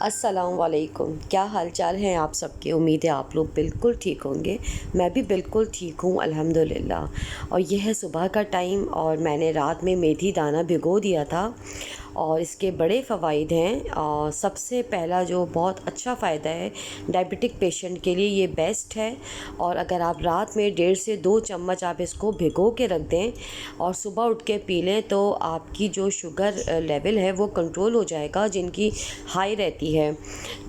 अस्सलाम वालेकुम। क्या हाल चाल हैं आप सबके। उम्मीद है आप लोग बिल्कुल ठीक होंगे। मैं भी बिल्कुल ठीक हूँ अल्हम्दुलिल्लाह। और यह है सुबह का टाइम और मैंने रात में मेथी दाना भिगो दिया था और इसके बड़े फ़वाइद हैं। और सबसे पहला जो बहुत अच्छा फ़ायदा है, डायबिटिक पेशेंट के लिए ये बेस्ट है। और अगर आप रात में 1.5 से 2 चम्मच आप इसको भिगो के रख दें और सुबह उठ के पी लें तो आपकी जो शुगर लेवल है वो कंट्रोल हो जाएगा, जिनकी हाई रहती है।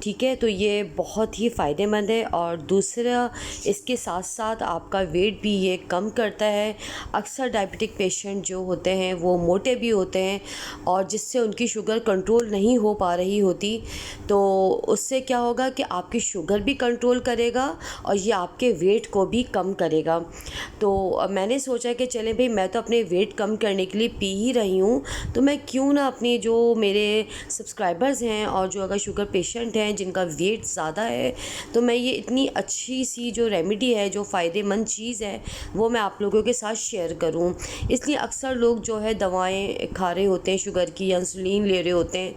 ठीक है, तो ये बहुत ही फ़ायदेमंद है। और दूसरा, इसके साथ साथ आपका वेट भी ये कम करता है। अक्सर डायबिटिक पेशेंट जो होते हैं वो मोटे भी होते हैं और जिससे उनकी शुगर कंट्रोल नहीं हो पा रही होती, तो उससे क्या होगा कि आपकी शुगर भी कंट्रोल करेगा और ये आपके वेट को भी कम करेगा। तो मैंने सोचा कि चलें भाई, मैं तो अपने वेट कम करने के लिए पी ही रही हूँ, तो मैं क्यों ना अपनी जो मेरे सब्सक्राइबर्स हैं और जो अगर शुगर पेशेंट हैं जिनका वेट ज़्यादा है, तो मैं ये इतनी अच्छी सी जो रेमेडी है, जो फ़ायदेमंद चीज़ है, वो मैं आप लोगों के साथ शेयर करूँ। इसलिए अक्सर लोग जो है दवाएं खा रहे होते हैं शुगर की, या इंसुलिन ले रहे होते हैं,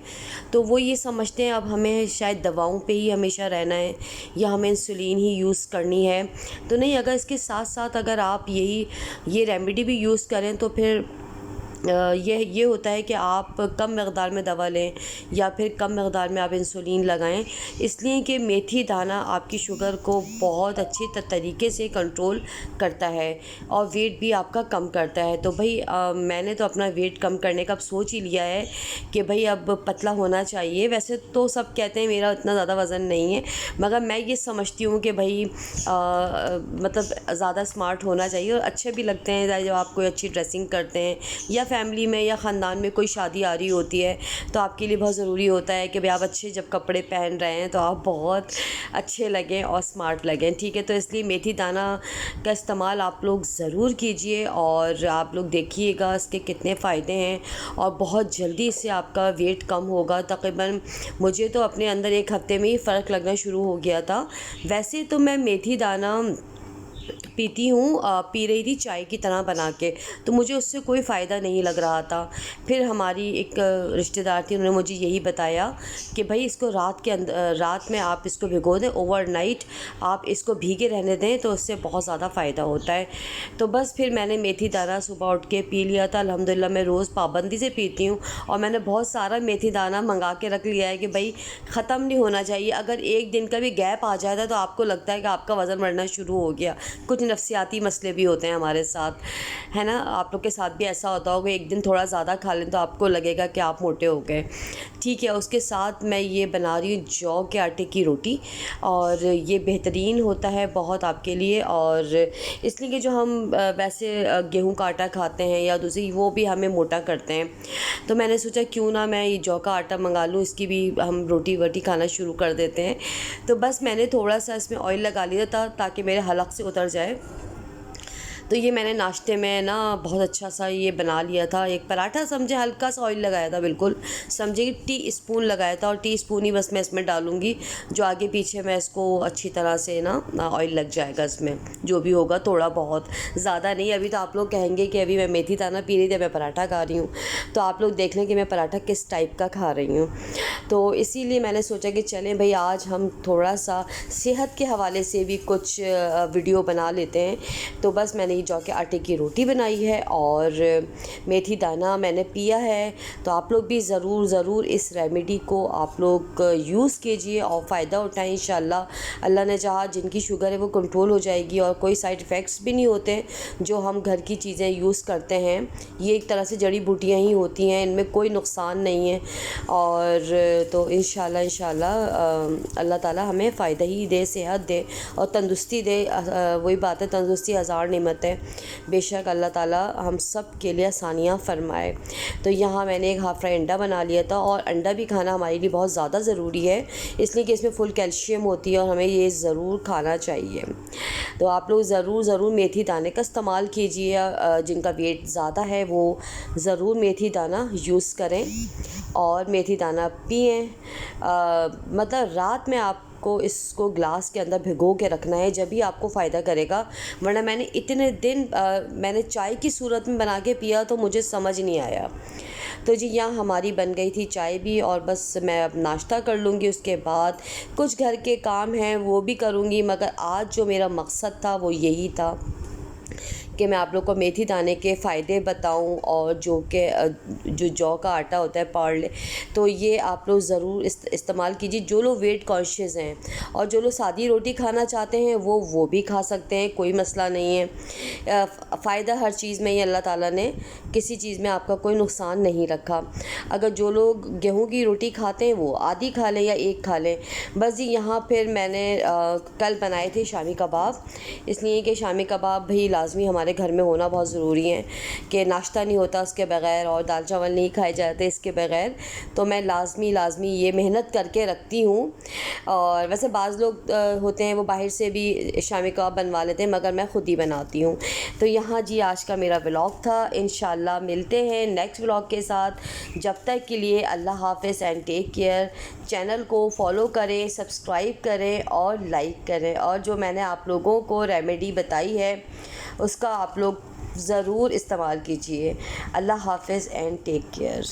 तो वो ये समझते हैं अब हमें शायद दवाओं पे ही हमेशा रहना है या हमें इंसुलिन ही यूज़ करनी है। तो नहीं, अगर इसके साथ साथ अगर आप ये रेमेडी भी यूज़ करें तो फिर ये होता है कि आप कम मक़दार में दवा लें या फिर कम मक़दार में आप इंसुलिन लगाएं, इसलिए कि मेथी दाना आपकी शुगर को बहुत अच्छी तरीके से कंट्रोल करता है और वेट भी आपका कम करता है। तो भाई मैंने तो अपना वेट कम करने का अब सोच ही लिया है कि भाई अब पतला होना चाहिए। वैसे तो सब कहते हैं मेरा इतना ज़्यादा वज़न नहीं है, मगर मैं ये समझती हूँ कि भाई मतलब ज़्यादा स्मार्ट होना चाहिए और अच्छे भी लगते हैं जब आप कोई अच्छी ड्रेसिंग करते हैं या फैमिली में या ख़ानदान में कोई शादी आ रही होती है, तो आपके लिए बहुत ज़रूरी होता है कि भाई आप अच्छे जब कपड़े पहन रहे हैं तो आप बहुत अच्छे लगें और स्मार्ट लगें। ठीक है, तो इसलिए मेथी दाना का इस्तेमाल आप लोग ज़रूर कीजिए और आप लोग देखिएगा इसके कितने फ़ायदे हैं और बहुत जल्दी इससे आपका वेट कम होगा। तकरीबन मुझे तो अपने अंदर 1 हफ़्ते में ही फ़र्क लगना शुरू हो गया था। वैसे तो मैं मेथी दाना पीती हूँ, पी रही थी चाय की तरह बना के, तो मुझे उससे कोई फ़ायदा नहीं लग रहा था। फिर हमारी एक रिश्तेदार थी, उन्होंने मुझे यही बताया कि भाई इसको रात में आप इसको भिगो दें, ओवरनाइट आप इसको भीगे रहने दें, तो उससे बहुत ज़्यादा फ़ायदा होता है। तो बस फिर मैंने मेथी दाना सुबह उठ के पी लिया था। अल्हम्दुलिल्लाह मैं रोज़ पाबंदी से पीती हूँ और मैंने बहुत सारा मेथी दाना मंगा के रख लिया है कि भाई ख़त्म नहीं होना चाहिए। अगर 1 दिन का भी गैप आ जाता है तो आपको लगता है कि आपका वज़न बढ़ना शुरू हो गया। कुछ नफ्सियाती मसले भी होते हैं हमारे साथ, है ना। आप लोग के साथ भी ऐसा होता होगा, एक दिन थोड़ा ज़्यादा खा लें तो आपको लगेगा कि आप मोटे हो गए। ठीक है, उसके साथ मैं ये बना रही हूँ जौ के आटे की रोटी, और ये बेहतरीन होता है बहुत आपके लिए। और इसलिए कि जो हम वैसे गेहूं का आटा खाते हैं या दूसरी, वो भी हमें मोटा करते हैं, तो मैंने सोचा क्यों ना मैं ये जौ का आटा मंगा लूँ, इसकी भी हम रोटी वोटी खाना शुरू कर देते हैं। तो बस मैंने थोड़ा सा इसमें ऑयल लगा लिया था ताकि मेरे हलक से उतर जाए। तो ये मैंने नाश्ते में ना बहुत अच्छा सा ये बना लिया था। एक पराठा समझे, हल्का सा ऑयल लगाया था, बिल्कुल समझे कि टी स्पून लगाया था, और टी स्पून ही बस मैं इसमें डालूँगी, जो आगे पीछे मैं इसको अच्छी तरह से ना ऑयल लग जाएगा इसमें, जो भी होगा थोड़ा बहुत, ज़्यादा नहीं। अभी तो आप लोग कहेंगे कि अभी मैं मेथी दाना पी रही थी, मैं पराठा खा रही हूँ, तो आप लोग देख लें कि मैं पराठा किस टाइप का खा रही हूँ। तो इसीलिए मैंने सोचा कि चलें भाई आज हम थोड़ा सा सेहत के हवाले से भी कुछ वीडियो बना लेते हैं। तो बस मैंने जौ के आटे की रोटी बनाई है और मेथी दाना मैंने पिया है। तो आप लोग भी ज़रूर इस रेमेडी को आप लोग यूज़ कीजिए और फ़ायदा उठाएं। इंशाल्लाह अल्लाह ने चाहा जिनकी शुगर है वो कंट्रोल हो जाएगी और कोई साइड इफ़ेक्ट्स भी नहीं होते जो हम घर की चीज़ें यूज़ करते हैं। ये एक तरह से जड़ी बूटियाँ ही होती हैं, इनमें कोई नुकसान नहीं है। और तो इंशाल्लाह अल्लाह ताला हमें फ़ायदा ही दे, सेहत दे और तंदुरुस्ती दे। वही बात है, तंदुरुस्ती हज़ार नेमत है। बेशक अल्लाह ताला हम सब के लिए आसानियाँ फ़रमाए। तो यहाँ मैंने एक हाफ़ फ्राई अंडा बना लिया था, और अंडा भी खाना हमारे लिए बहुत ज़्यादा ज़रूरी है, इसलिए कि इसमें फुल कैल्शियम होती है और हमें ये ज़रूर खाना चाहिए। तो आप लोग ज़रूर मेथी दाने का इस्तेमाल कीजिए। जिनका वेट ज़्यादा है वो ज़रूर मेथी दाना यूज़ करें और मेथी दाना पिएँ। मतलब रात में आपको इसको ग्लास के अंदर भिगो के रखना है, जब भी आपको फ़ायदा करेगा। वरना मैंने इतने दिन मैंने चाय की सूरत में बना के पिया तो मुझे समझ नहीं आया। तो जी यहाँ हमारी बन गई थी चाय भी, और बस मैं अब नाश्ता कर लूँगी, उसके बाद कुछ घर के काम हैं वो भी करूँगी। मगर आज जो मेरा मकसद था वो यही था कि मैं आप लोग को मेथी दाने के फ़ायदे बताऊं, और जो जौ का आटा होता है पार्ले, तो ये आप लोग ज़रूर इस्तेमाल कीजिए। जो लोग वेट कॉन्शियस हैं और जो लोग सादी रोटी खाना चाहते हैं वो भी खा सकते हैं, कोई मसला नहीं है। फ़ायदा हर चीज़ में ही अल्लाह ताला ने किसी चीज़ में आपका कोई नुकसान नहीं रखा। अगर जो लोग गेहूं की रोटी खाते हैं वो आधी खा लें या एक खा लें। बस जी यहाँ फिर मैंने कल बनाए थे शामी कबाब, इसलिए कि शामी कबाब भी लाजमी हमारे घर में होना बहुत ज़रूरी है, कि नाश्ता नहीं होता उसके बग़ैर और दाल चावल नहीं खाए जाते इसके बग़ैर। तो मैं लाजमी ये मेहनत करके रखती हूँ। और वैसे बाज़ लोग होते हैं वो बाहर से भी शामी कबाब बनवा लेते हैं, मगर मैं ख़ुद ही बनाती हूँ। तो यहाँ जी आज का मेरा व्लॉग था। इंशाल्लाह मिलते हैं नेक्स्ट व्लॉग के साथ। जब तक के लिए अल्लाह हाफ़िज़ एंड टेक केयर। चैनल को फॉलो करें, सब्सक्राइब करें और लाइक करें, और जो मैंने आप लोगों को रेमेडी बताई है उसका आप लोग ज़रूर इस्तेमाल कीजिए। अल्लाह हाफ़िज़ एंड टेक केयर।